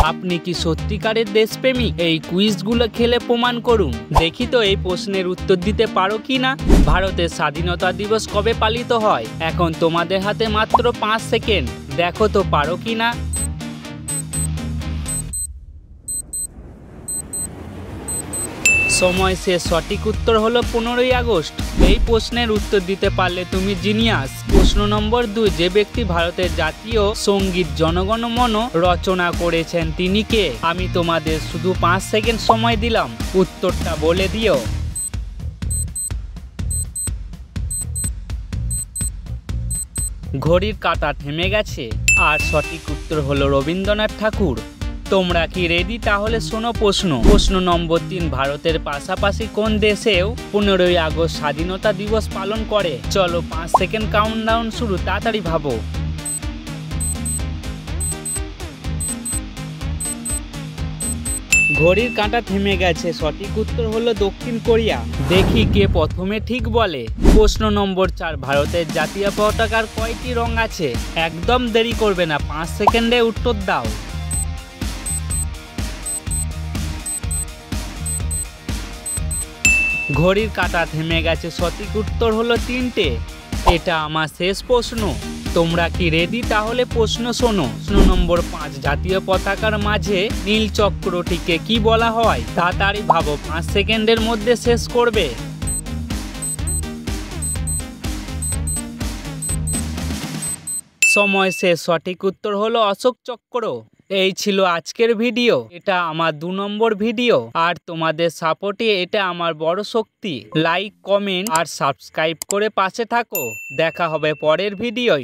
আপনি কি সত্যিকারের দেশপ্রেমিক? এই কুইজগুলো খেলে প্রমাণ করুন। দেখি তো এই প্রশ্নের উত্তর দিতে পারো কি না। ভারতের স্বাধীনতা দিবস কবে পালিত হয়? এখন তোমাদের হাতে মাত্র 5 সেকেন্ড, দেখো তো পারো কি না। সময় শেষ। সঠিক উত্তর হলো 15ই আগস্ট। এই প্রশ্নের উত্তর দিতে পারলে তুমি জিনিয়াস। প্রশ্ন নম্বর 2, যে ব্যক্তি ভারতের জাতীয় সঙ্গীত জনগণ মন রচনা করেছেন তিনি কে? আমি তোমাদের শুধু 5 সেকেন্ড সময় দিলাম, উত্তরটা বলে দিও। ঘড়ির কাঁটা থেমে গেছে, আর সঠিক উত্তর হলো রবীন্দ্রনাথ ঠাকুর। তোমরা কি রেডি? তাহলে শোনো প্রশ্ন নম্বর 3, ভারতের পাশাপাশি কোন দেশেও 15ই আগস্ট স্বাধীনতা দিবস পালন করে? চলো 5 সেকেন্ড কাউন্টডাউন শুরু, তাড়াতাড়ি ভাবো। ঘড়ির কাঁটা থেমে গেছে, সঠিক উত্তর হলো দক্ষিণ কোরিয়া। দেখি কে প্রথমে ঠিক বলে। প্রশ্ন নম্বর 4, ভারতের জাতীয় পতাকার কয়টি রং আছে? একদম দেরি করবে না, 5 সেকেন্ডে উত্তর দাও। ঘড়ির কাঁটা থেমে গেছে, সঠিক উত্তর হলো 3টে। এটা আমার শেষ প্রশ্ন, তোমরা কি রেডি? তাহলে প্রশ্ন শোনো। প্রশ্ন নম্বর 5, জাতীয় পতাকার মাঝে নীল চক্রটিকে কি বলা হয়? তাড়াতাড়ি ভাবো, 5 সেকেন্ডের মধ্যে শেষ করবে। সময় শেষ। সঠিক উত্তর হলো অশোক চক্র। এই ছিল আজকের ভিডিও। এটা আমার 2 নম্বর ভিডিও, আর তোমাদের সাপোর্টে এটা আমার বড় শক্তি। লাইক, কমেন্ট আর সাবস্ক্রাইব করে পাশে থাকো। দেখা হবে পরের ভিডিওয়।